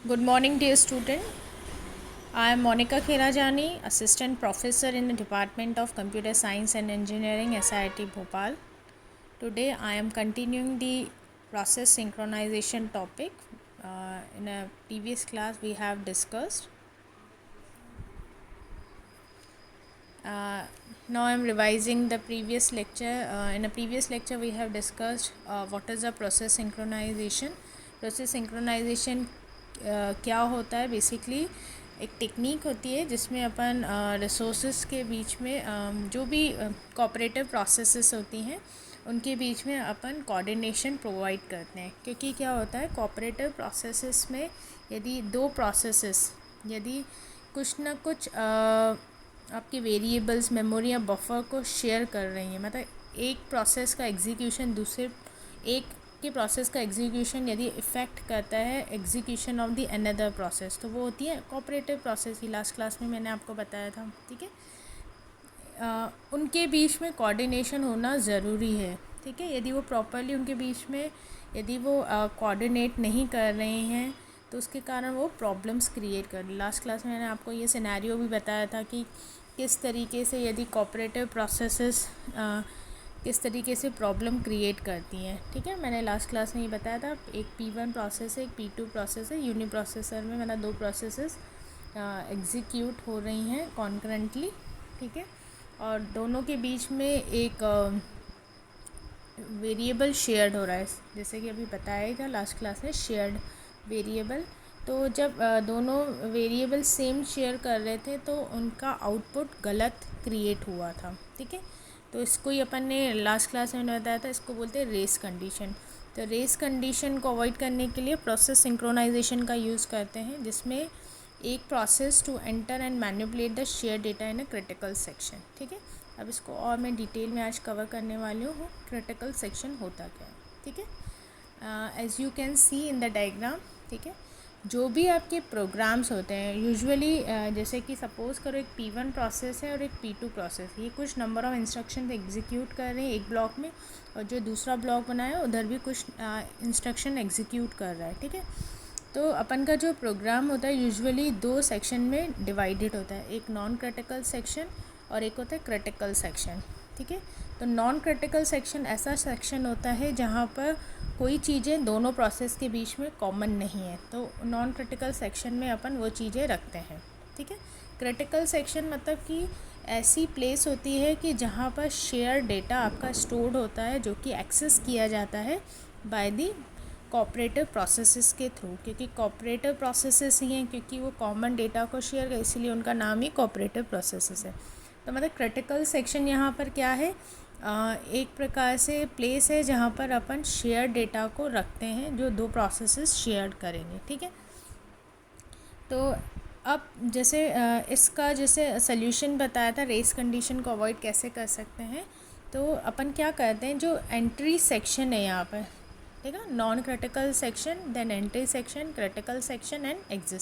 Good morning, dear student. I am Monica Kherajani, Assistant Professor in the Department of Computer Science and Engineering, SIT Bhopal. Today, I am continuing the process synchronization topic. In a previous class, we have discussed. Now, I am revising the previous lecture. In a previous lecture, we have discussed what is the process synchronization. Process synchronization क्या होता है basically एक technique होती है जिसमें अपन resources के बीच में जो भी कोऑपरेटिव प्रोसेसेस होती हैं उनके बीच में अपन कोऑर्डिनेशन प्रोवाइड करते हैं क्योंकि क्या होता है कोऑपरेटिव प्रोसेसेस में यदि दो प्रोसेसेस यदि कुछ ना कुछ आपके वेरिएबल्स मेमोरी या बफर को शेयर कर रही हैं मतलब एक प्रोसेस का एग्जीक्यूशन दूसरे एक के प्रोसेस का एग्जीक्यूशन यदि इफ़ेक्ट करता है execution of the another process तो वो होती है कोऑपरेटिव प्रोसेस ही लास्ट क्लास में मैंने आपको बताया था। ठीक है, उनके बीच में कोऑर्डिनेशन होना ज़रूरी है। ठीक है, यदि वो प्रॉपरली उनके बीच में यदि वो कोऑर्डिनेट नहीं कर रहे हैं तो उसके कारण वो प्रॉब्लम्स क्रिएट कर। लास्ट क्लास में मैंने आपको ये सिनेरियो भी बताया था कि किस तरीके से यदि कोऑपरेटिव प्रोसेसेस किस तरीके से प्रॉब्लम क्रिएट करती हैं। ठीक है, मैंने लास्ट क्लास में ये बताया था एक P1 प्रोसेस है एक P2 प्रोसेस है। यूनि प्रोसेसर में मतलब दो प्रोसेसेस एग्जीक्यूट हो रही हैं कॉन्करेंटली। ठीक है, और दोनों के बीच में एक वेरिएबल शेयर्ड हो रहा है जैसे कि अभी बताया था लास्ट क्लास में शेयर्ड वेरिएबल। तो जब दोनों वेरिएबल सेम शेयर कर रहे थे तो उनका आउटपुट गलत क्रिएट हुआ था। ठीक है, तो इसको ही अपन ने लास्ट क्लास में बताया था, इसको बोलते हैं रेस कंडीशन। तो रेस कंडीशन को अवॉइड करने के लिए प्रोसेस सिंक्रोनाइजेशन का यूज़ करते हैं जिसमें एक process to enter and manipulate the share data in a critical section. ठीक है, अब इसको और मैं डिटेल में आज कवर करने वाली हूँ क्रिटिकल सेक्शन होता क्या है। ठीक है, as you can see in the diagram. ठीक है, जो भी आपके प्रोग्राम्स होते हैं यूजुअली जैसे कि सपोज़ करो एक P1 प्रोसेस है और एक P2 प्रोसेस, ये कुछ नंबर ऑफ़ इंस्ट्रक्शन एग्जीक्यूट कर रहे हैं एक ब्लॉक में और जो दूसरा ब्लॉक बनाया है उधर भी कुछ इंस्ट्रक्शन एग्जीक्यूट कर रहा है। ठीक है, तो अपन का जो प्रोग्राम होता है यूजुअली दो सेक्शन में डिवाइडेड होता है, एक नॉन क्रिटिकल सेक्शन और एक होता है क्रिटिकल सेक्शन। ठीक है, तो नॉन क्रिटिकल सेक्शन ऐसा सेक्शन होता है जहाँ पर कोई चीज़ें दोनों प्रोसेस के बीच में कॉमन नहीं है, तो नॉन क्रिटिकल सेक्शन में अपन वो चीज़ें रखते हैं। ठीक है, क्रिटिकल सेक्शन मतलब कि ऐसी प्लेस होती है कि जहाँ पर शेयर डेटा आपका स्टोर्ड होता है जो कि एक्सेस किया जाता है बाय दी कोऑपरेटिव प्रोसेसेस के थ्रू, क्योंकि कोऑपरेटिव प्रोसेसेस ही हैं क्योंकि वो कॉमन डेटा को शेयर कर, इसीलिए उनका नाम ही कोऑपरेटिव प्रोसेसेस है। तो मतलब क्रिटिकल सेक्शन यहाँ पर क्या है, एक प्रकार से प्लेस है जहाँ पर अपन शेयर डेटा को रखते हैं जो दो प्रोसेसेस शेयर करेंगे। ठीक है, तो अब जैसे इसका जैसे सल्यूशन बताया था रेस कंडीशन को अवॉइड कैसे कर सकते हैं, तो अपन क्या करते हैं जो एंट्री सेक्शन है यहाँ पर, ठीक है, non critical section then entry section critical section and exit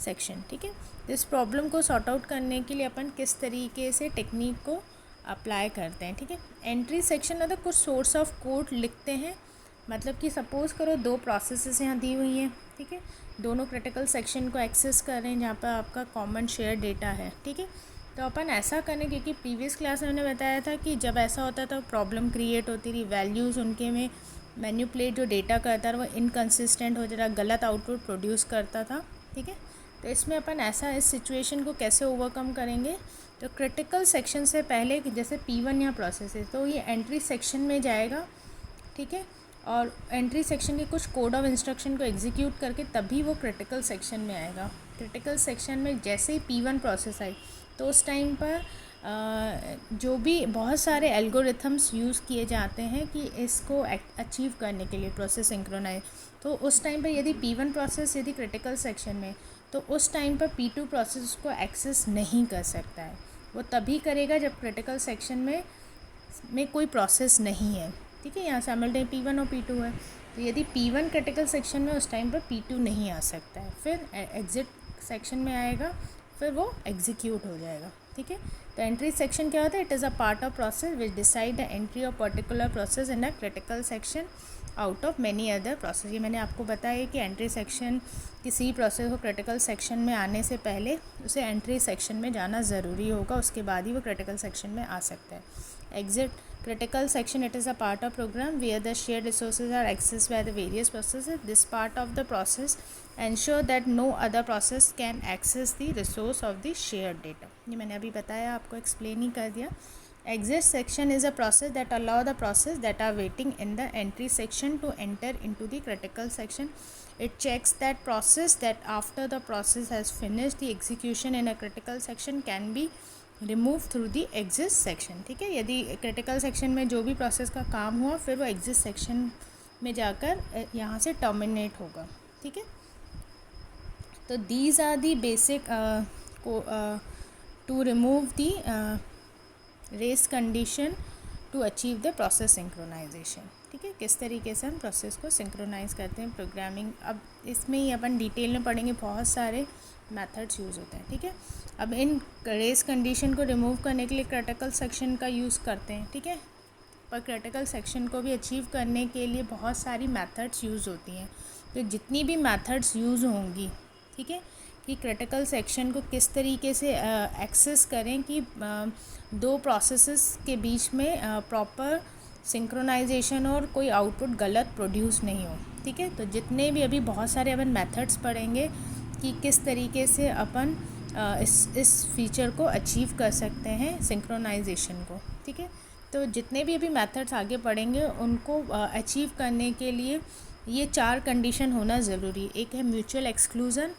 section. ठीक है, इस प्रॉब्लम को सॉर्ट आउट करने के लिए अपन किस तरीके से टेक्निक को अप्लाई करते हैं। ठीक है, एंट्री सेक्शन मतलब कुछ सोर्स ऑफ कोड लिखते हैं, मतलब कि सपोज़ करो दो प्रोसेसेस यहाँ दी हुई हैं। ठीक है, दोनों क्रिटिकल सेक्शन को एक्सेस कर रहे हैं जहाँ पर आपका कॉमन शेयर डेटा है। ठीक है, तो अपन ऐसा करें क्योंकि प्रीवियस क्लास में मैंने बताया था कि जब ऐसा होता था प्रॉब्लम क्रिएट होती थी, वैल्यूज़ उनके में मैन्युपुलेट जो डेटा करता था वो इनकन्सिस्टेंट हो जाता, गलत आउटपुट प्रोड्यूस करता था। ठीक है, तो इसमें अपन ऐसा इस सिचुएशन को कैसे ओवरकम करेंगे, तो क्रिटिकल सेक्शन से पहले जैसे P1 यहाँ प्रोसेस है तो ये एंट्री सेक्शन में जाएगा। ठीक है, और एंट्री सेक्शन के कुछ कोड ऑफ इंस्ट्रक्शन को एग्जीक्यूट करके तभी वो क्रिटिकल सेक्शन में आएगा। क्रिटिकल सेक्शन में जैसे ही P1 प्रोसेस आई तो उस टाइम पर जो भी बहुत सारे एल्गोरिथम्स यूज़ किए जाते हैं कि इसको अचीव करने के लिए प्रोसेस सिंक्रोनाइज, तो उस टाइम पर यदि P1 प्रोसेस यदि क्रिटिकल सेक्शन में तो उस टाइम पर P2 प्रोसेस उसको एक्सेस नहीं कर सकता है, वो तभी करेगा जब क्रिटिकल सेक्शन में कोई प्रोसेस नहीं है। ठीक है, यहाँ साइमल्टेनियस P1 और P2 है, तो यदि P1 क्रिटिकल सेक्शन में उस टाइम पर P2 नहीं आ सकता है, फिर एग्जिट सेक्शन में आएगा, फिर वो एग्जीक्यूट हो जाएगा। ठीक है। तो एंट्री सेक्शन क्या होता है? It is a part of process which decide the entry of particular process in a critical section out of many other process. ये मैंने आपको बताया कि एंट्री सेक्शन किसी प्रोसेस को क्रिटिकल सेक्शन में आने से पहले उसे एंट्री सेक्शन में जाना ज़रूरी होगा, उसके बाद ही वो क्रिटिकल सेक्शन में आ सकता है। Exit critical section, it is a part of program where the shared resources are accessed by the various processes. This part of the process ensure that no other process can access the resource of the shared data. ये मैंने अभी बताया, आपको explain ही कर दिया। Exit section is a process that allow the process that are waiting in the entry section to enter into the critical section. It checks that process that after the process has finished the execution in a critical section can be remove through the exit section. ठीक है, यदि critical section में जो भी process का काम हुआ फिर वो एग्जिट सेक्शन में जाकर यहाँ से टर्मिनेट होगा। ठीक है, तो these are the basic to remove the race condition to achieve the process synchronization. ठीक है, किस तरीके से हम प्रोसेस को सिंक्रोनाइज करते हैं प्रोग्रामिंग। अब इसमें ही अपन डिटेल में पढ़ेंगे, बहुत सारे मेथड्स यूज़ होते हैं। ठीक है, अब इन रेस कंडीशन को रिमूव करने के लिए क्रिटिकल सेक्शन का यूज़ करते हैं। ठीक है, पर क्रिटिकल सेक्शन को भी अचीव करने के लिए बहुत सारी मेथड्स यूज़ होती हैं। तो जितनी भी मेथड्स यूज़ होंगी, ठीक है, कि क्रिटिकल सेक्शन को किस तरीके से एक्सेस करें कि दो प्रोसेसेस के बीच में प्रॉपर सिंक्रोनाइजेशन और कोई आउटपुट गलत प्रोड्यूस नहीं हो। ठीक है, तो जितने भी अभी बहुत सारे अपन मेथड्स पढ़ेंगे कि किस तरीके से अपन इस फीचर को अचीव कर सकते हैं, सिंक्रोनाइजेशन को। ठीक है, तो जितने भी अभी मेथड्स आगे पढ़ेंगे उनको अचीव करने के लिए ये 4 कंडीशन होना ज़रूरी है। एक है म्यूचुअल एक्सक्लूज़न।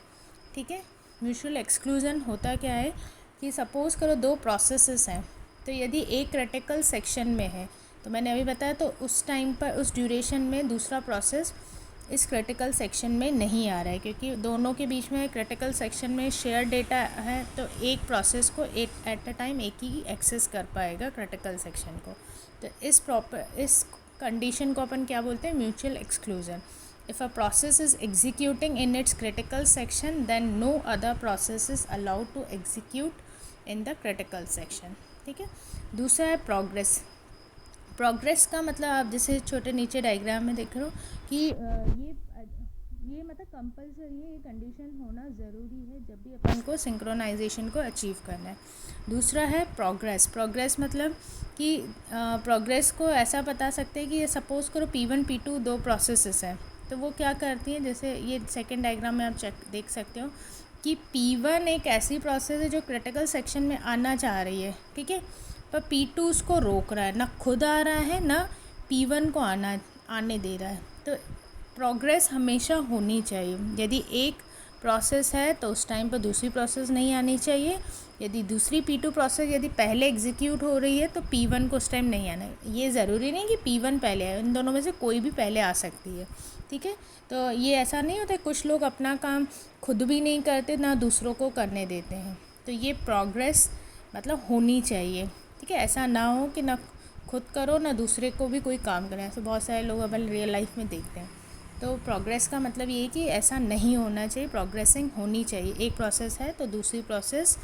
ठीक है, म्यूचुअल एक्सक्लूज़न होता क्या है कि सपोज़ करो 2 प्रोसेसेस हैं, तो यदि एक क्रिटिकल सेक्शन में है तो मैंने अभी बताया, तो उस टाइम पर उस ड्यूरेशन में दूसरा प्रोसेस इस क्रिटिकल सेक्शन में नहीं आ रहा है, क्योंकि दोनों के बीच में क्रिटिकल सेक्शन में शेयर डेटा है, तो एक प्रोसेस को एट अ टाइम एक ही एक्सेस कर पाएगा क्रिटिकल सेक्शन को। तो इस कंडीशन को अपन क्या बोलते हैं? Mutual exclusion. If a process is executing in its critical section then no other process is allowed to execute in the critical section. ठीक है, दूसरा है प्रोग्रेस। प्रोग्रेस का मतलब आप जैसे छोटे नीचे डायग्राम में देख रहे हो कि ये मतलब कंपलसरी है, ये कंडीशन होना ज़रूरी है जब भी अपन को सिंक्रोनाइजेशन को अचीव करना है। दूसरा है प्रोग्रेस। प्रोग्रेस मतलब कि प्रोग्रेस को ऐसा बता सकते हैं कि ये सपोज़ करो P1 P2 2 प्रोसेसेस हैं, तो वो क्या करती हैं, जैसे ये सेकेंड डायग्राम में आप देख सकते हो कि P1 एक ऐसी प्रोसेस है जो क्रिटिकल सेक्शन में आना चाह रही है। ठीक है, पर P2 उसको रोक रहा है, ना खुद आ रहा है ना P1 को आने दे रहा है। तो प्रोग्रेस हमेशा होनी चाहिए। यदि एक प्रोसेस है तो उस टाइम पर दूसरी प्रोसेस नहीं आनी चाहिए। यदि दूसरी P2 प्रोसेस यदि पहले एग्जीक्यूट हो रही है तो P1 को उस टाइम नहीं आना है। ये ज़रूरी नहीं कि P1 पहले आए, इन दोनों में से कोई भी पहले आ सकती है। ठीक है, तो ये ऐसा नहीं होता, कुछ लोग अपना काम खुद भी नहीं करते ना दूसरों को करने देते हैं। तो ये प्रोग्रेस मतलब होनी चाहिए। ठीक है, ऐसा ना हो कि ना खुद करो ना दूसरे को भी कोई काम करें। ऐसे बहुत सारे लोग अपन रियल लाइफ में देखते हैं। तो प्रोग्रेस का मतलब ये है कि ऐसा नहीं होना चाहिए, प्रोग्रेसिंग होनी चाहिए। एक प्रोसेस है तो दूसरी प्रोसेस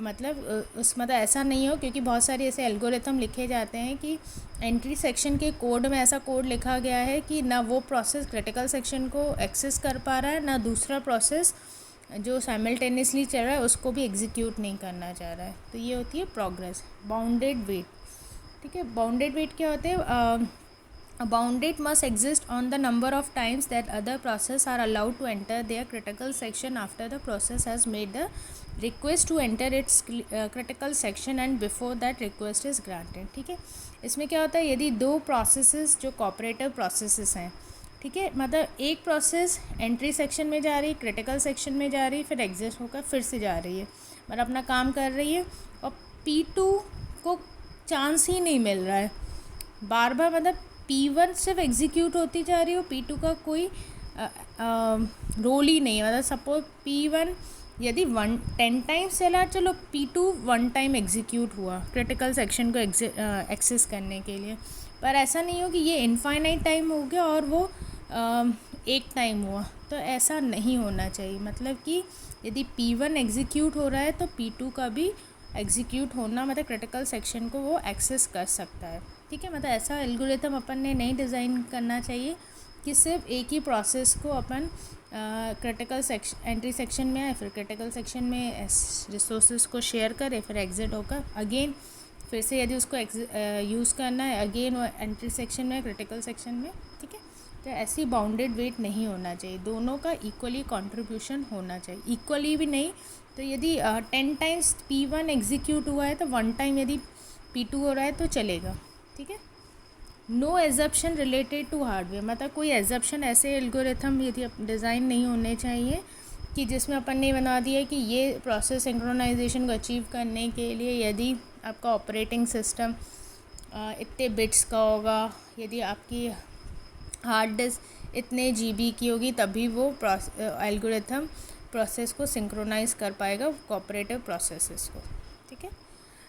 मतलब ऐसा नहीं हो, क्योंकि बहुत सारे ऐसे एल्गोरिथम लिखे जाते हैं कि एंट्री सेक्शन के कोड में ऐसा कोड लिखा गया है कि ना वो प्रोसेस क्रिटिकल सेक्शन को एक्सेस कर पा रहा है, ना दूसरा प्रोसेस जो साइमल्टेनियसली चल रहा है उसको भी एग्जीक्यूट नहीं करना चाह रहा है। तो ये होती है प्रोग्रेस। Bounded wait. ठीक है, बाउंडेड वेट क्या होते हैं? A bounded must exist on the number of times that other process are allowed to enter their critical section after the process has made the request to enter its critical section and before that request is granted। ठीक है, इसमें क्या होता है, यदि 2 processes जो cooperative processes हैं, ठीक है, मतलब एक प्रोसेस एंट्री सेक्शन में जा रही है, क्रिटिकल सेक्शन में जा रही है, फिर एग्जिट होकर फिर से जा रही है, मतलब अपना काम कर रही है, और P2 को चांस ही नहीं मिल रहा है, बार बार मतलब P1 सिर्फ एग्जीक्यूट होती जा रही हो, P2 का कोई रोल ही नहीं है। मतलब सपोज P1 यदि 10 टाइम्स चला, चलो P2 1 टाइम एग्जीक्यूट हुआ क्रिटिकल सेक्शन को एक्सेस करने के लिए, पर ऐसा नहीं हो कि ये इनफाइनाइट टाइम हो गया और वो एक टाइम हुआ। तो ऐसा नहीं होना चाहिए। मतलब कि यदि P1 एग्जीक्यूट हो रहा है तो P2 का भी एग्जीक्यूट होना, मतलब क्रिटिकल सेक्शन को वो एक्सेस कर सकता है। ठीक है, मतलब ऐसा एल्गोरिथम अपन ने नहीं डिज़ाइन करना चाहिए कि सिर्फ एक ही प्रोसेस को अपन क्रिटिकल सेक्शन एंट्री सेक्शन में आए, फिर क्रिटिकल सेक्शन में रिसोर्सेज को शेयर करे, फिर एग्जिट होकर अगेन फिर से यदि उसको यूज़ करना है अगेन वो एंट्री सेक्शन में क्रिटिकल सेक्शन में। ठीक है, तो ऐसी बाउंडेड वेट नहीं होना चाहिए, दोनों का इक्वली कंट्रीब्यूशन होना चाहिए। इक्वली भी नहीं तो यदि 10 टाइम्स P1 एग्जीक्यूट हुआ है तो 1 टाइम यदि P2 हो रहा है तो चलेगा। ठीक है, no exception related to hardware, मतलब कोई एजप्शन ऐसे एल्गोरिथम यदि डिज़ाइन नहीं होने चाहिए कि जिसमें अपन ने बना दिया कि ये प्रोसेस सिंक्रोनाइजेशन को अचीव करने के लिए यदि आपका ऑपरेटिंग सिस्टम इतने बिट्स का होगा, यदि आपकी हार्ड डिस्क इतने GB की होगी, तभी वो एल्गोरिथम प्रोसेस को सिंक्रोनाइज कर पाएगा कोऑपरेटिव प्रोसेसेस को। ठीक है,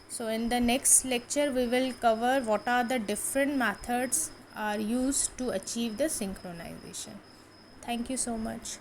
so in the next lecture we will cover what are the different methods are used to achieve the synchronization. Thank you so much.